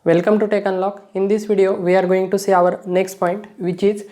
Welcome to Tech Unlock. In this video, we are going to see our next point, which is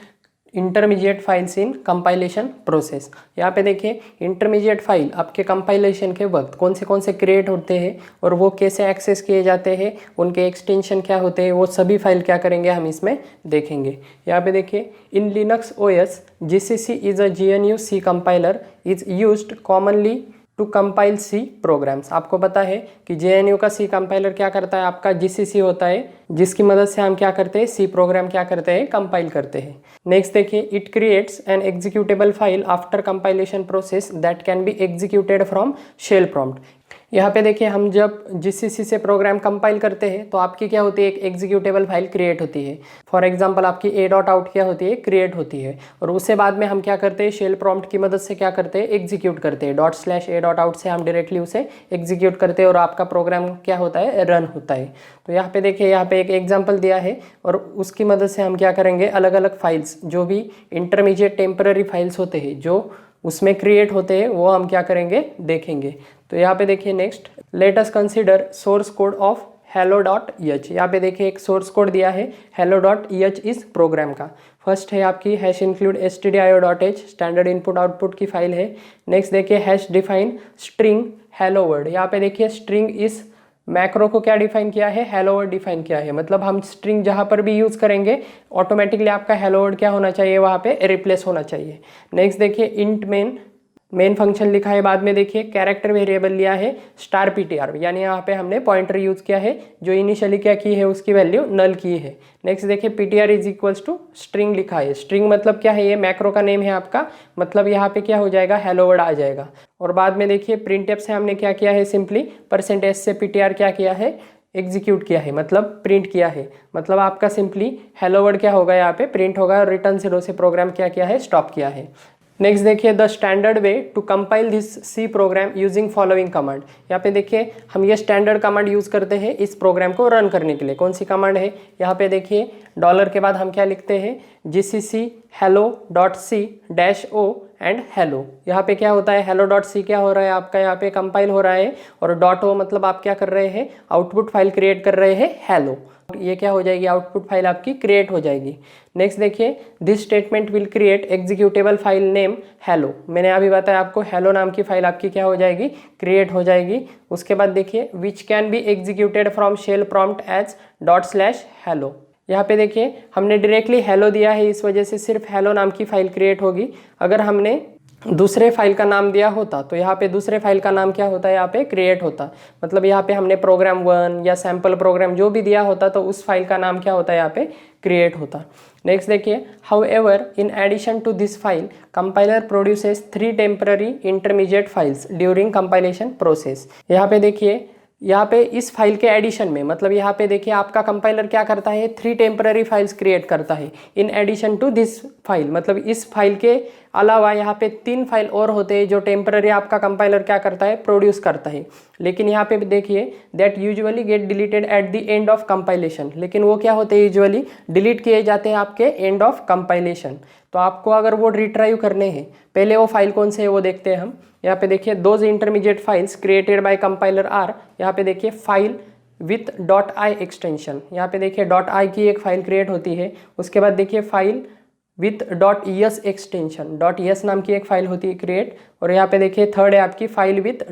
intermediate files in compilation process. यहाँ पे देखिए intermediate file आपके compilation के वक्त कौन से create होते हैं और वो कैसे एक्सेस किए जाते हैं, उनके एक्सटेंशन क्या होते हैं, वो सभी फाइल क्या करेंगे हम इसमें देखेंगे। यहाँ पे देखिए in Linux OS GCC is a GNU C compiler is used commonly to compile C programs. आपको पता है कि JNU का सी कंपाइलर क्या करता है, आपका GCC होता है, जिसकी मदद से हम क्या करते हैं, सी प्रोग्राम क्या करते हैं, कंपाइल करते हैं। नेक्स्ट देखिए it creates an executable file after compilation process that can be executed from shell prompt. यहाँ पे देखिए हम जब GCC से प्रोग्राम कंपाइल करते हैं तो आपकी क्या होती है, एक एग्जीक्यूटेबल फाइल क्रिएट होती है। फॉर एग्जांपल आपकी a.out क्या होती है, क्रिएट होती है, और उससे बाद में हम क्या करते हैं, शेल प्रॉम्प्ट की मदद से क्या करते हैं, एग्जीक्यूट करते हैं। ./a.out से हम डायरेक्टली उसे एग्जीक्यूट करते हैं और आपका प्रोग्राम क्या होता है, रन होता है। तो यहाँ पे देखिए यहाँ पे एक एग्जाम्पल दिया है और उसकी मदद से हम क्या करेंगे, अलग अलग फाइल्स जो भी इंटरमीडिएट टेम्पररी फाइल्स होते हैं जो उसमें क्रिएट होते हैं वो हम क्या करेंगे, देखेंगे। तो यहाँ पे देखिए next let us consider source code of hello.h। यहाँ पे देखिए एक सोर्स कोड दिया है hello.h इस प्रोग्राम का। फर्स्ट है आपकी #include stdio.h standard input output की फाइल है। नेक्स्ट देखिए #define string hello world। यहाँ पे देखिए स्ट्रिंग इस मैक्रो को क्या डिफाइन किया है, हेलो वर्ड डिफाइन किया है। मतलब हम स्ट्रिंग जहाँ पर भी यूज़ करेंगे ऑटोमेटिकली आपका हेलो वर्ड क्या होना चाहिए, वहाँ पे रिप्लेस होना चाहिए। नेक्स्ट देखिए इंट मेन फंक्शन लिखा है। बाद में देखिए कैरेक्टर वेरिएबल लिया है $ptr, यानी यहाँ पे हमने पॉइंटर यूज़ किया है, जो इनिशियली क्या की है उसकी वैल्यू नल की है। नेक्स्ट देखिए ptr is equals to string लिखा है। स्ट्रिंग मतलब क्या है, ये मैक्रो का नेम है आपका, मतलब यहाँ पे क्या हो जाएगा, हेलो वर्ड आ जाएगा। और बाद में देखिए प्रिंटफ से हमने क्या किया है, सिंपली %s से ptr क्या किया है, एग्जीक्यूट किया है, मतलब प्रिंट किया है। मतलब आपका सिंपली हेलो वर्ड क्या होगा, यहाँ पे प्रिंट होगा और रिटर्न 0 से प्रोग्राम क्या किया है, स्टॉप किया है। नेक्स्ट देखिए the standard way to compile this C program using following command. यहाँ पे देखिए हम ये स्टैंडर्ड कमांड यूज़ करते हैं इस प्रोग्राम को रन करने के लिए। कौन सी कमांड है, यहाँ पे देखिए डॉलर के बाद हम क्या लिखते हैं, GCC hello.c-o एंड हेलो। यहाँ पे क्या होता है, hello.c क्या हो रहा है आपका, यहाँ पे कंपाइल हो रहा है, और .o मतलब आप क्या कर रहे हैं, आउटपुट फाइल क्रिएट कर रहे हैं हेलो। ये क्या हो जाएगी, आउटपुट फाइल आपकी क्रिएट हो जाएगी। नेक्स्ट देखिए this statement will create executable file name hello. मैंने अभी बताया आपको, हेलो नाम की फाइल आपकी क्या हो जाएगी, क्रिएट हो जाएगी। उसके बाद देखिए which can be executed from shell prompt as $hello। यहाँ पे देखिए हमने डायरेक्टली हेलो दिया है, इस वजह से सिर्फ हेलो नाम की फाइल क्रिएट होगी। अगर हमने दूसरे फाइल का नाम दिया होता तो यहाँ पे दूसरे फाइल का नाम क्या होता है, यहाँ पे क्रिएट होता। मतलब यहाँ पे हमने प्रोग्राम 1 या सैम्पल प्रोग्राम जो भी दिया होता तो उस फाइल का नाम क्या होता है, यहाँ पे क्रिएट होता। नेक्स्ट देखिए however in addition to this file compiler produces 3 temporary intermediate files during compilation process. यहाँ पे देखिए यहाँ पे इस फाइल के एडिशन में, मतलब यहाँ पे देखिए आपका कंपाइलर क्या करता है, 3 टेम्पररी फाइल्स क्रिएट करता है in addition to this file. मतलब इस फाइल के अलावा यहाँ पे 3 फाइल और होते हैं जो टेम्पररी आपका कंपाइलर क्या करता है, प्रोड्यूस करता है। लेकिन यहाँ पे देखिए that usually get deleted at the end of compilation. लेकिन वो क्या होते हैं, यूजुअली डिलीट किए जाते हैं आपके एंड ऑफ कंपाइलेशन। तो आपको अगर वो रिट्राइव करने हैं, पहले वो फाइल कौन से है वो देखते हैं हम। यहाँ पे देखिए those intermediate files created by compiler are, यहाँ पे देखिए फाइल विथ .i एक्सटेंशन। यहाँ पे देखिए .i की एक फाइल क्रिएट होती है। उसके बाद देखिए file with .es extension, .es नाम की एक फाइल होती है क्रिएट। और यहाँ पे देखिए थर्ड है आपकी फाइल विथ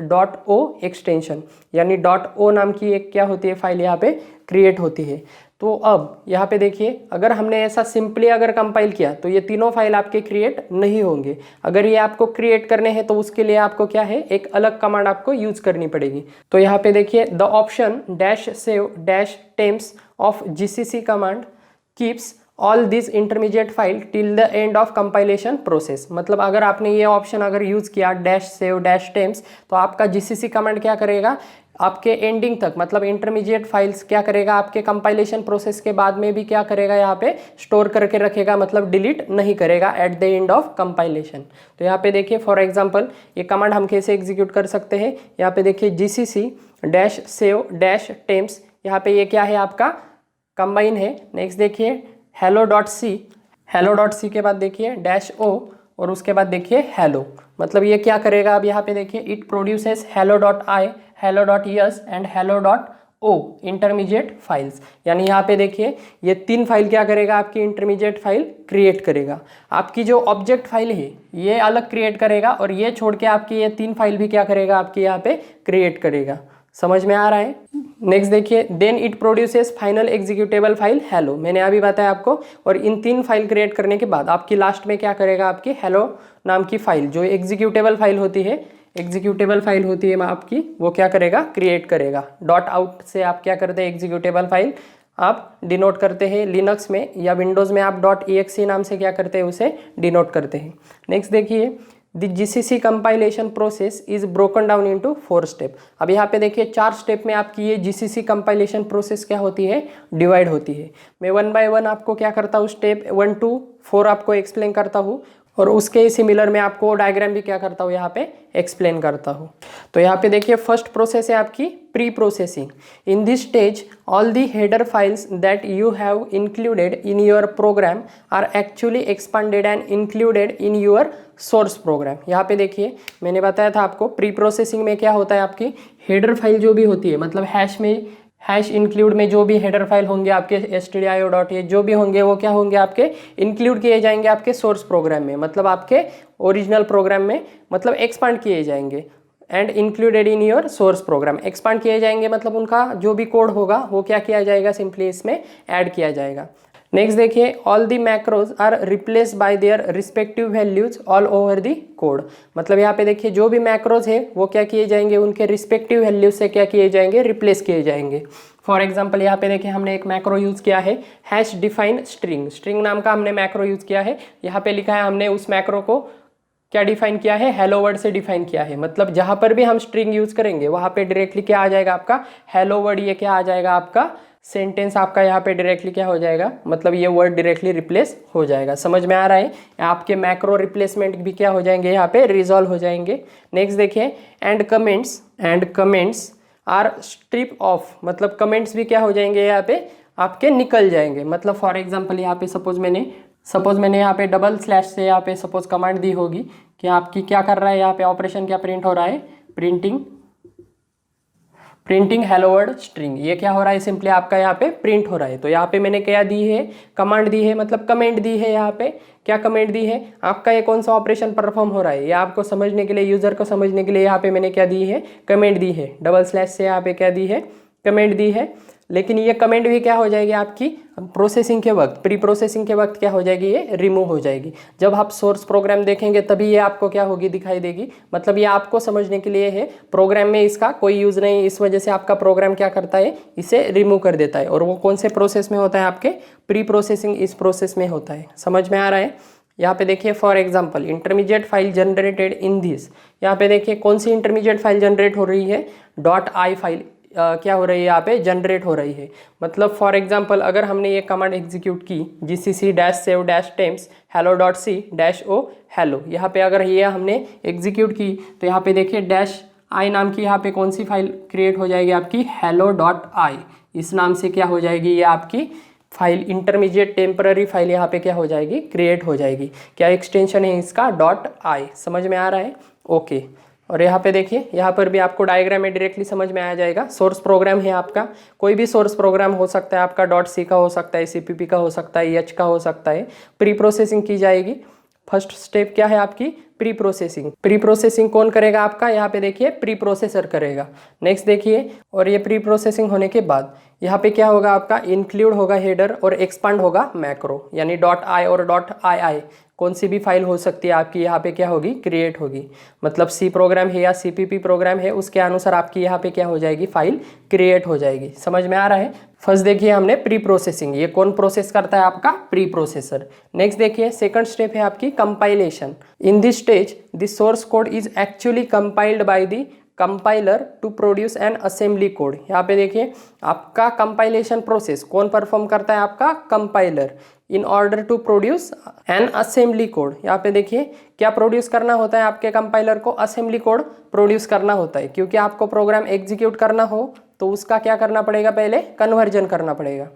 .o एक्सटेंशन, यानी .o नाम की एक क्या होती है, फाइल यहाँ पे क्रिएट होती है। तो अब यहाँ पे देखिए अगर हमने ऐसा सिंपली अगर कंपाइल किया तो ये तीनों फाइल आपके क्रिएट नहीं होंगे। अगर ये आपको क्रिएट करने हैं तो उसके लिए आपको क्या है, एक अलग कमांड आपको यूज करनी पड़ेगी। तो यहाँ पे देखिए the option -save-temps of GCC command keeps all this intermediate file till the end of compilation process. मतलब अगर आपने ये ऑप्शन अगर यूज़ किया -save-temps तो आपका GCC कमांड क्या करेगा, आपके एंडिंग तक, मतलब इंटरमीडिएट फाइल्स क्या करेगा, आपके कंपाइलेशन प्रोसेस के बाद में भी क्या करेगा, यहाँ पे स्टोर करके रखेगा, मतलब डिलीट नहीं करेगा eight the end of compilation. तो यहाँ पे देखिए फॉर एग्जांपल ये कमांड हम कैसे एग्जीक्यूट कर सकते हैं। यहाँ पे देखिए GCC -save-temps, यहाँ पे ये क्या है आपका कंबाइन है। नेक्स्ट देखिए hello.c के बाद देखिए -o और उसके बाद देखिए हेलो। मतलब ये क्या करेगा, अब यहाँ पे देखिए it produces hello.i, hello.es and hello.o o intermediate files, यानी यहाँ पे देखिए ये 3 फाइल क्या करेगा, आपकी इंटरमीडिएट फाइल क्रिएट करेगा। आपकी जो ऑब्जेक्ट फाइल है ये अलग क्रिएट करेगा और ये छोड़ के आपकी ये 3 फाइल भी क्या करेगा, आपकी यहाँ पे क्रिएट करेगा। समझ में आ रहा है। नेक्स्ट देखिए, then it produces final executable file hello, मैंने अभी बताया आपको। और इन 3 फाइल क्रिएट करने के बाद आपकी लास्ट में क्या करेगा, आपकी हेलो नाम की फाइल जो एग्जीक्यूटेबल फाइल होती है, एग्जीक्यूटेबल फाइल होती है आपकी, वो क्या करेगा, क्रिएट करेगा। डॉट आउट से आप क्या करते हैं, एग्जीक्यूटेबल फाइल आप डिनोट करते हैं। लिनक्स में या विंडोज़ में आप .exe नाम से क्या करते हैं, उसे डिनोट करते हैं। नेक्स्ट देखिए, the GCC compilation process is broken down into 4 step. अब यहाँ पे देखिए 4 स्टेप में आपकी ये GCC कंपाइलेशन प्रोसेस क्या होती है, डिवाइड होती है। मैं 1 बाय 1 आपको क्या करता हूँ, स्टेप 1 to 4 आपको एक्सप्लेन करता हूँ और उसके सिमिलर में आपको डायग्राम भी क्या करता हूँ, यहाँ पे एक्सप्लेन करता हूँ। तो यहाँ पे देखिए फर्स्ट प्रोसेस है आपकी pre processing. In this stage all the header files that you have included in your program are actually expanded and included in your source program. यहाँ पे देखिए मैंने बताया था आपको प्री प्रोसेसिंग में क्या होता है, आपकी हेडर फाइल जो भी होती है, मतलब हैश इंक्लूड में जो भी हेडर फाइल होंगे आपके stdio.h जो भी होंगे वो क्या होंगे, आपके इंक्लूड किए जाएंगे आपके सोर्स प्रोग्राम में, मतलब आपके ओरिजिनल प्रोग्राम में, मतलब एक्सपांड किए जाएंगे। And included in your source programme, expand किए जाएंगे मतलब उनका जो भी कोड होगा वो क्या किया जाएगा, सिंपली इसमें ऐड किया जाएगा। नेक्स्ट देखिए, all the macros are replace by their respective values all over the code. मतलब यहाँ पे देखिए जो भी मैक्रोज है वो क्या किए जाएंगे, उनके रिस्पेक्टिव वैल्यूज से क्या किए जाएंगे, रिप्लेस किए जाएंगे। फॉर एग्जाम्पल यहाँ पे देखिए हमने एक मैक्रो यूज़ किया है, हैश डिफाइन स्ट्रिंग, स्ट्रिंग नाम का हमने मैक्रो यूज़ किया है। यहाँ पे लिखा है हमने उस मैक्रो को क्या डिफाइन किया है, हेलो वर्ड से डिफाइन किया है। मतलब जहाँ पर भी हम स्ट्रिंग यूज़ करेंगे वहाँ पे डायरेक्टली क्या आ जाएगा, आपका हेलो वर्ड, ये क्या आ जाएगा, आपका सेंटेंस आपका यहाँ पे डायरेक्टली क्या हो जाएगा, मतलब ये वर्ड डायरेक्टली रिप्लेस हो जाएगा। समझ में आ रहा है। आपके मैक्रो रिप्लेसमेंट भी क्या हो जाएंगे, यहाँ पे रिजॉल्व हो जाएंगे। नेक्स्ट देखिए, and comments are strip off, मतलब कमेंट्स भी क्या हो जाएंगे, यहाँ पे आपके निकल जाएंगे। मतलब फॉर एग्जाम्पल यहाँ पे सपोज मैंने यहाँ पे डबल स्लैश से यहाँ पे सपोज कमांड दी होगी कि आपकी क्या कर रहा है, यहाँ पे ऑपरेशन क्या प्रिंट हो रहा है, प्रिंटिंग हेलो वर्ड स्ट्रिंग, ये क्या हो रहा है, सिंपली आपका यहाँ पे प्रिंट हो रहा है। तो यहाँ पे मैंने क्या दी है, कमांड दी है, मतलब कमेंट दी है। यहाँ पे क्या कमेंट दी है, आपका ये कौन सा ऑपरेशन परफॉर्म हो रहा है, ये आपको समझने के लिए, यूजर को समझने के लिए यहाँ पे मैंने क्या दी है, कमेंट दी है। डबल स्लैश से यहाँ पे क्या दी है, कमेंट दी है। लेकिन ये कमेंट भी क्या हो जाएगी, आपकी प्रोसेसिंग के वक्त, प्री प्रोसेसिंग के वक्त क्या हो जाएगी, ये रिमूव हो जाएगी। जब आप सोर्स प्रोग्राम देखेंगे तभी ये आपको क्या होगी, दिखाई देगी। मतलब ये आपको समझने के लिए है, प्रोग्राम में इसका कोई यूज़ नहीं, इस वजह से आपका प्रोग्राम क्या करता है, इसे रिमूव कर देता है। और वो कौन से प्रोसेस में होता है, आपके प्री प्रोसेसिंग, इस प्रोसेस में होता है। समझ में आ रहा है। यहाँ पे देखिए for example intermediate file generated in this, यहाँ पे देखिए कौन सी इंटरमीडिएट फाइल जनरेट हो रही है, .i फाइल क्या हो रही है, यहाँ पे जनरेट हो रही है। मतलब फॉर एग्जांपल अगर हमने ये कमांड एग्जीक्यूट की gcc-save-temps hello.c-o hello, यहाँ पे अगर ये हमने एग्जीक्यूट की तो यहाँ पे देखिए -i नाम की यहाँ पे कौन सी फाइल क्रिएट हो जाएगी, आपकी hello.i, इस नाम से क्या हो जाएगी, ये आपकी फाइल इंटरमीडिएट टेम्पररी फाइल यहाँ पे क्या हो जाएगी, क्रिएट हो जाएगी। क्या एक्सटेंशन है इसका, .i। समझ में आ रहा है, ओके। और यहाँ पे देखिए, यहाँ पर भी आपको डायग्राम में डायरेक्टली समझ में आ जाएगा। सोर्स प्रोग्राम है आपका, कोई भी सोर्स प्रोग्राम हो सकता है आपका, .c का हो सकता है, cpp का हो सकता है, h का हो सकता है। प्री प्रोसेसिंग की जाएगी। फर्स्ट स्टेप क्या है आपकी, प्री प्रोसेसिंग। प्री प्रोसेसिंग कौन करेगा आपका, यहाँ पे देखिए प्री प्रोसेसर करेगा। नेक्स्ट देखिए, और ये प्री प्रोसेसिंग होने के बाद यहाँ पे क्या होगा, आपका इंक्लूड होगा हेडर और एक्सपांड होगा मैक्रो, यानी .i और .ii कौन सी भी फाइल हो सकती है आपकी, यहाँ पे क्या होगी, क्रिएट होगी। मतलब सी प्रोग्राम है या cpp प्रोग्राम है, उसके अनुसार आपकी यहाँ पे क्या हो जाएगी, फाइल क्रिएट हो जाएगी। समझ में आ रहा है। फर्स्ट देखिए हमने प्री प्रोसेसिंग, ये कौन प्रोसेस करता है, आपका प्री प्रोसेसर। नेक्स्ट देखिए सेकंड स्टेप है आपकी compilation. In this stage the source code is actually compiled by the compiler to produce an assembly code. यहाँ पे देखिए आपका कंपाइलेशन प्रोसेस कौन परफॉर्म करता है, आपका compiler, in order to produce an assembly code. यहाँ पे देखिए क्या प्रोड्यूस करना होता है, आपके कंपाइलर को असेंबली कोड प्रोड्यूस करना होता है, क्योंकि आपको प्रोग्राम एग्जीक्यूट करना हो तो उसका क्या करना पड़ेगा, पहले कन्वर्जन करना पड़ेगा।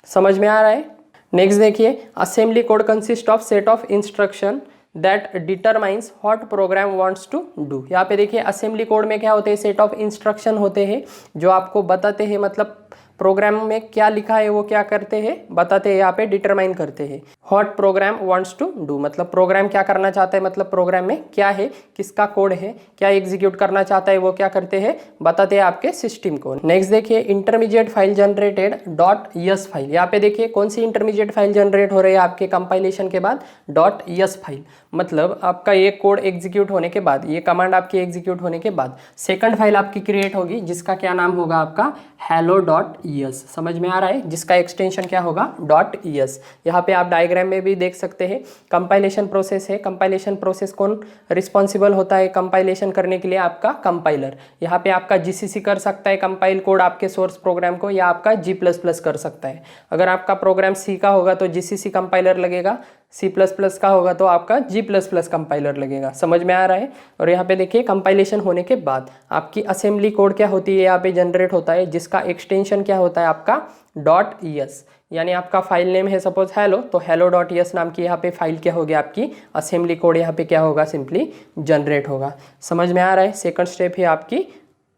समझ में आ रहा है। नेक्स्ट देखिए assembly code consist of set of instruction that determines what program wants to do. यहाँ पे देखिए असेंबली कोड में क्या होते हैं, सेट ऑफ इंस्ट्रक्शन होते हैं जो आपको बताते हैं, मतलब प्रोग्राम में क्या लिखा है वो क्या करते हैं बताते हैं, यहाँ पे डिटरमाइन करते हैं। What program wants to do मतलब प्रोग्राम क्या करना चाहता है, मतलब प्रोग्राम में क्या है, किसका कोड है, क्या एग्जीक्यूट करना चाहता है, वो क्या करते हैं बताते हैं आपके सिस्टम को। नेक्स्ट देखिए intermediate file generated dot yes file. यहाँ पे देखिए कौन सी इंटरमीडिएट फाइल जनरेट हो रही है आपके कंपाइलेशन के बाद, डॉट यस फाइल। मतलब आपका ये कोड एग्जीक्यूट होने के बाद, ये कमांड आपकी एग्जीक्यूट होने के बाद सेकंड फाइल आपकी क्रिएट होगी जिसका क्या नाम होगा आपका hello डॉट यस। समझ में आ रहा है, जिसका एक्सटेंशन क्या होगा डॉट यस। यहाँ पे आप डायग्राम में भी देख सकते हैं कंपाइलेशन प्रोसेस है। कंपाइलेशन प्रोसेस कौन रिस्पॉन्सिबल होता है कंपाइलेशन करने के लिए, आपका कंपाइलर। यहाँ पे आपका जीसीसी कर सकता है कंपाइल कोड आपके सोर्स प्रोग्राम को, या आपका G++ कर सकता है। अगर आपका प्रोग्राम सी का होगा तो जीसीसी कंपाइलर लगेगा, C++ का होगा तो आपका G++ कंपाइलर लगेगा। समझ में आ रहा है। और यहाँ पे देखिए कंपाइलेशन होने के बाद आपकी असेंबली कोड क्या होती है यहाँ पे जनरेट होता है, जिसका एक्सटेंशन क्या होता है आपका डॉट यस। यानी आपका फाइल नेम है सपोज हेलो, तो हेलो डॉट यस नाम की यहाँ पे फाइल क्या होगी आपकी असेंबली कोड यहाँ पे क्या होगा सिंपली जनरेट होगा। समझ में आ रहा है। सेकंड स्टेप है आपकी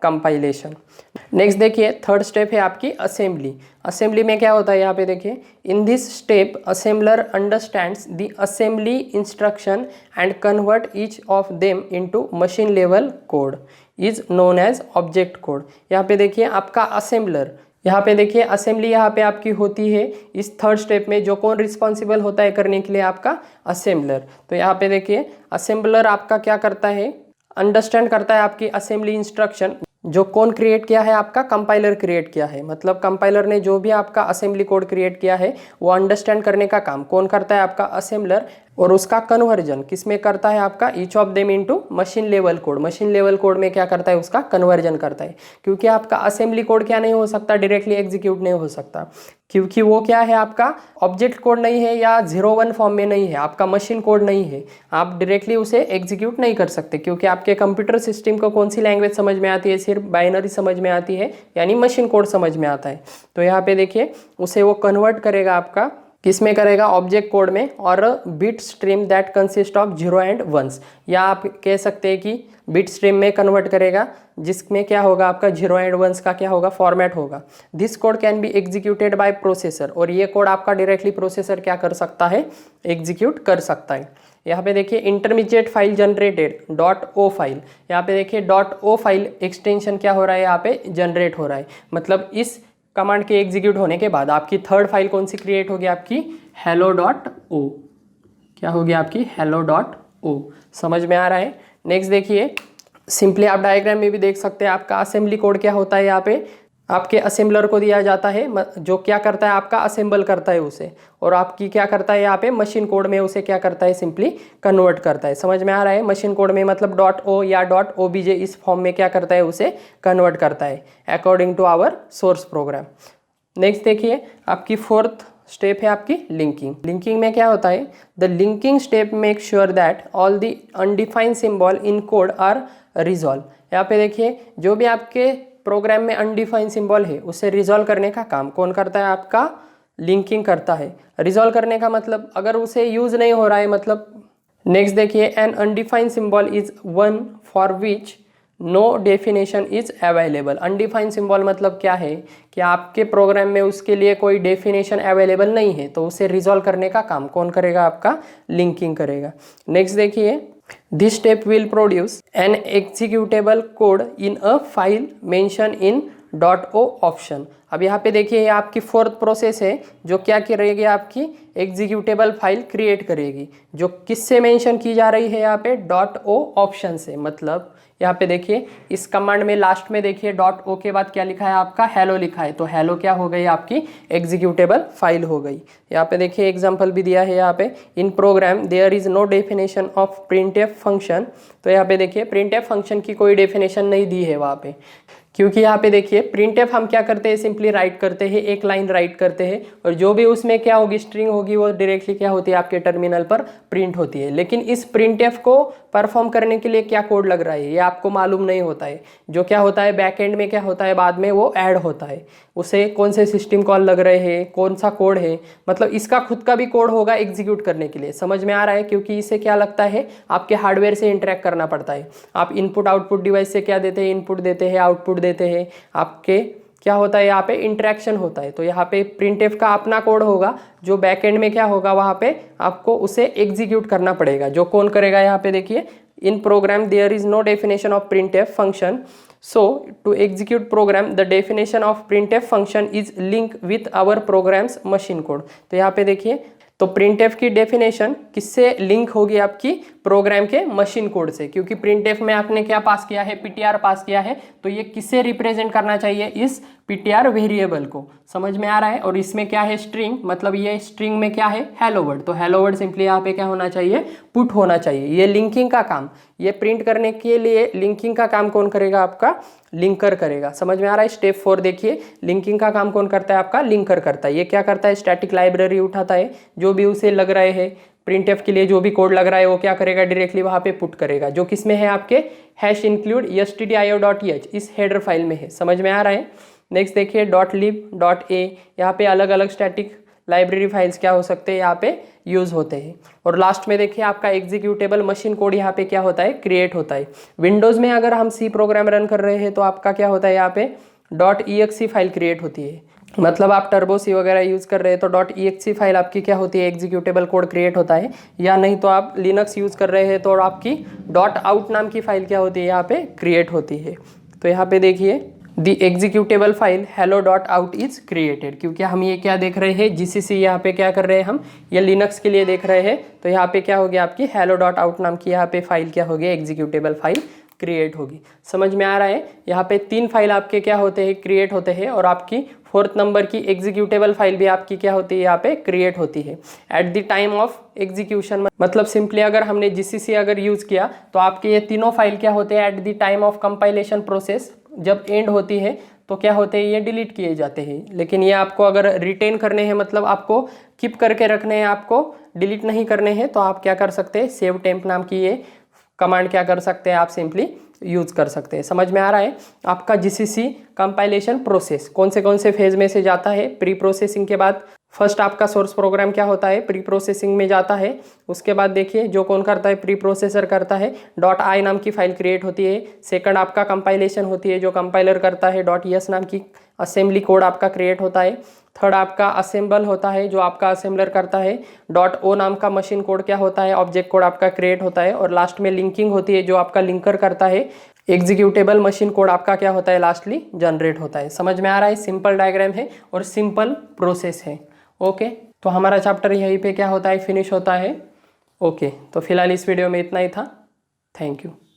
कंपाइलेशन। नेक्स्ट देखिए थर्ड स्टेप है आपकी असेंबली। असेंबली में क्या होता है यहाँ पे देखिए, in this step assembler understands the assembly instruction and convert each of them into machine level code is known as object code. यहाँ पे देखिए आपका असेंबलर, यहाँ पे देखिए असेंबली यहाँ पे आपकी होती है इस थर्ड स्टेप में। जो कौन रिस्पॉन्सिबल होता है करने के लिए, आपका असेंबलर। तो यहाँ पे देखिए असेंबलर आपका क्या करता है, अंडरस्टैंड करता है आपकी असेंबली इंस्ट्रक्शन। जो कौन क्रिएट किया है, आपका कंपाइलर क्रिएट किया है। मतलब कंपाइलर ने जो भी आपका असेंबली कोड क्रिएट किया है वो अंडरस्टैंड करने का काम कौन करता है, आपका असेंबलर। और उसका कन्वर्जन किसमें करता है, आपका each of them into machine level code. Machine level code में क्या करता है, उसका कन्वर्जन करता है। क्योंकि आपका असेंबली कोड क्या नहीं हो सकता, डायरेक्टली एग्जीक्यूट नहीं हो सकता, क्योंकि वो क्या है आपका ऑब्जेक्ट कोड नहीं है या 0-1 फॉर्म में नहीं है, आपका मशीन कोड नहीं है। आप डायरेक्टली उसे एग्जीक्यूट नहीं कर सकते, क्योंकि आपके कंप्यूटर सिस्टम को कौन सी लैंग्वेज समझ में आती है, सिर्फ बाइनरी समझ में आती है, यानी मशीन कोड समझ में आता है। तो यहाँ पे देखिए उसे वो कन्वर्ट करेगा आपका किस में करेगा, ऑब्जेक्ट कोड में, और bit stream that consist of 0 and 1s। या आप कह सकते हैं कि बिट स्ट्रीम में कन्वर्ट करेगा जिसमें क्या होगा आपका 0 एंड 1s का क्या होगा फॉर्मेट होगा। This code can be executed by processor. और ये कोड आपका डायरेक्टली प्रोसेसर क्या कर सकता है, एग्जीक्यूट कर सकता है। यहाँ पे देखिए intermediate file generated dot o file. यहाँ पे देखिए डॉट ओ फाइल एक्सटेंशन क्या हो रहा है यहाँ पे जनरेट हो रहा है। मतलब इस कमांड के एग्जीक्यूट होने के बाद आपकी थर्ड फाइल कौन सी क्रिएट होगी, आपकी hello डॉट ओ। क्या होगी आपकी hello डॉट ओ। समझ में आ रहा है। नेक्स्ट देखिए सिंपली आप डायग्राम में भी देख सकते हैं आपका असेंबली कोड क्या होता है। यहाँ पे आपके असेंबलर को दिया जाता है जो क्या करता है, आपका असेंबल करता है उसे, और आपकी क्या करता है यहाँ पे मशीन कोड में उसे क्या करता है, सिंपली कन्वर्ट करता है। समझ में आ रहा है। मशीन कोड में मतलब डॉट ओ या डॉट ओबीजे इस फॉर्म में क्या करता है, उसे कन्वर्ट करता है according to our source program. Next देखिए आपकी फोर्थ स्टेप है आपकी लिंकिंग। लिंकिंग में क्या होता है, the linking step make sure that all the undefined symbol in code are resolve. यहाँ पे देखिए जो भी आपके प्रोग्राम में अनडिफाइंड सिंबल है उसे रिजॉल्व करने का काम कौन करता है, आपका लिंकिंग करता है। रिजॉल्व करने का मतलब अगर उसे यूज नहीं हो रहा है, मतलब नेक्स्ट देखिए an undefined symbol is one for which no definition is available. Undefined symbol मतलब क्या है कि आपके प्रोग्राम में उसके लिए कोई डेफिनेशन अवेलेबल नहीं है, तो उसे रिजॉल्व करने का काम कौन करेगा, आपका लिंकिंग करेगा। नेक्स्ट देखिए this step will produce an executable code in a file mention in dot o option. अब यहाँ पे देखिए ये आपकी फोर्थ प्रोसेस है जो क्या करेगी, आपकी एग्जीक्यूटेबल फाइल क्रिएट करेगी, जो किससे मेंशन की जा रही है यहाँ पे, डॉट ओ ऑप्शन से। मतलब यहाँ पे देखिए इस कमांड में लास्ट में देखिए डॉट ओ के बाद क्या लिखा है, आपका हेलो लिखा है, तो हेलो क्या हो गई, आपकी एग्जीक्यूटेबल फाइल हो गई। यहाँ पे देखिए एग्जांपल भी दिया है यहाँ पे, in program there is no definition of printf function. तो यहाँ पे देखिए प्रिंटफ फंक्शन की कोई डेफिनेशन नहीं दी है वहाँ पे, क्योंकि यहाँ पे देखिए प्रिंटफ हम क्या करते हैं, सिंपली राइट करते हैं, एक लाइन राइट करते हैं, और जो भी उसमें क्या होगी स्ट्रिंग होगी वो डायरेक्टली क्या होती है, आपके टर्मिनल पर प्रिंट होती है। लेकिन इस प्रिंटफ को परफॉर्म करने के लिए क्या कोड लग रहा है ये आपको मालूम नहीं होता है। जो क्या होता है बैक एंड में क्या होता है बाद में वो ऐड होता है, उसे कौन से सिस्टम कॉल लग रहे हैं, कौन सा कोड है, मतलब इसका खुद का भी कोड होगा एग्जीक्यूट करने के लिए। समझ में आ रहा है, क्योंकि इसे क्या लगता है आपके हार्डवेयर से इंटरेक्ट करना पड़ता है। आप इनपुट आउटपुट डिवाइस से क्या देते हैं, इनपुट देते हैं, आउटपुट देते हैं, आपके क्या होता है यहाँ पे इंटरेक्शन होता है। तो यहाँ पे प्रिंटफ का अपना कोड होगा, जो बैकएंड में क्या होगा वहाँ पे आपको उसे एग्जीक्यूट करना पड़ेगा। जो कौन करेगा यहाँ पे देखिए, in program there is no definition of printf function, so to execute program the definition of printf function is link with our programs machine code. तो यहाँ पे देखिए, तो प्रिंटफ की डेफिनेशन किससे लिंक होगी, आपकी प्रोग्राम के मशीन कोड से, क्योंकि प्रिंटफ में आपने क्या पास किया है, पीटीआर पास किया है। तो ये किससे रिप्रेजेंट करना चाहिए, इस पीटीआर वेरिएबल को। समझ में आ रहा है। और इसमें क्या है स्ट्रिंग, मतलब ये स्ट्रिंग में क्या है हेलो वर्ड। तो हेलो वर्ड सिंपली यहाँ पे क्या होना चाहिए, पुट होना चाहिए। ये लिंकिंग का काम, ये प्रिंट करने के लिए लिंकिंग का काम कौन करेगा, आपका लिंकर करेगा। समझ में आ रहा है। स्टेप 4 देखिए, लिंकिंग का काम कौन करता है, आपका लिंकर करता है। ये क्या करता है, स्टैटिक लाइब्रेरी उठाता है, जो भी उसे लग रहे हैं प्रिंटफ के लिए जो भी कोड लग रहा है वो क्या करेगा, डायरेक्टली वहाँ पे पुट करेगा, जो किस में है आपके #include stdio.h इस हेडर फाइल में है। समझ में आ रहा है। नेक्स्ट देखिए .lib.a, यहाँ पे अलग अलग स्टैटिक लाइब्रेरी फाइल्स क्या हो सकते हैं यहाँ पे यूज होते हैं। और लास्ट में देखिए आपका एग्जीक्यूटेबल मशीन कोड यहाँ पे क्या होता है, क्रिएट होता है। विंडोज में अगर हम सी प्रोग्राम रन कर रहे हैं तो आपका क्या होता है, यहाँ पे .exe फाइल क्रिएट होती है। मतलब आप टर्बो सी वगैरह यूज़ कर रहे हैं तो .exe फाइल आपकी क्या होती है, एग्जीक्यूटेबल कोड क्रिएट होता है। या नहीं तो आप लिनक्स यूज़ कर रहे हैं तो आपकी .out नाम की फाइल क्या होती है, यहाँ पे क्रिएट होती है। तो यहाँ पे देखिए the executable file hello.out is created, क्योंकि हम ये क्या देख रहे हैं, जीसीसी यहाँ पे क्या कर रहे हैं हम, ये लिनक्स के लिए देख रहे हैं। तो यहाँ पे क्या हो गया, आपकी hello.out नाम की यहाँ पे फाइल क्या होगी, एग्जीक्यूटेबल फाइल क्रिएट होगी। समझ में आ रहा है। यहाँ पे 3 फाइल आपके क्या होते हैं, क्रिएट होते हैं, और आपकी 4th नंबर की एग्जीक्यूटेबल फाइल भी आपकी क्या होती है, यहाँ पे क्रिएट होती है at the time of execution. मतलब सिंपली अगर हमने जीसीसी अगर यूज किया तो आपके ये तीनों फाइल क्या होते हैं, at the time of compilation process जब एंड होती है तो क्या होते हैं, ये डिलीट किए जाते हैं। लेकिन ये आपको अगर रिटेन करने हैं, मतलब आपको कीप करके रखने हैं, आपको डिलीट नहीं करने हैं, तो आप क्या कर सकते हैं, सेव टेम्प नाम की ये कमांड क्या कर सकते हैं, आप सिंपली यूज कर सकते हैं। समझ में आ रहा है। आपका जीसीसी कंपाइलेशन प्रोसेस कौन से फेज में से जाता है, प्री प्रोसेसिंग के बाद फर्स्ट आपका सोर्स प्रोग्राम क्या होता है, प्री प्रोसेसिंग में जाता है। उसके बाद देखिए जो कौन करता है, प्री प्रोसेसर करता है, .i नाम की फाइल क्रिएट होती है। सेकंड आपका कंपाइलेशन होती है, जो कंपाइलर करता है, .es नाम की असेंबली कोड आपका क्रिएट होता है। थर्ड आपका असेंबल होता है, जो आपका असेंबलर करता है। .o नाम का मशीन कोड क्या होता है, ऑब्जेक्ट कोड आपका क्रिएट होता है। और लास्ट में लिंकिंग होती है, जो आपका लिंकर करता है। एग्जीक्यूटेबल मशीन कोड आपका क्या होता है, लास्टली जनरेट होता है। समझ में आ रहा है। सिंपल डायग्राम है और सिंपल प्रोसेस है। ओके, तो हमारा चैप्टर यहीं पे क्या होता है, फिनिश होता है। ओके, तो फिलहाल इस वीडियो में इतना ही था। Thank you.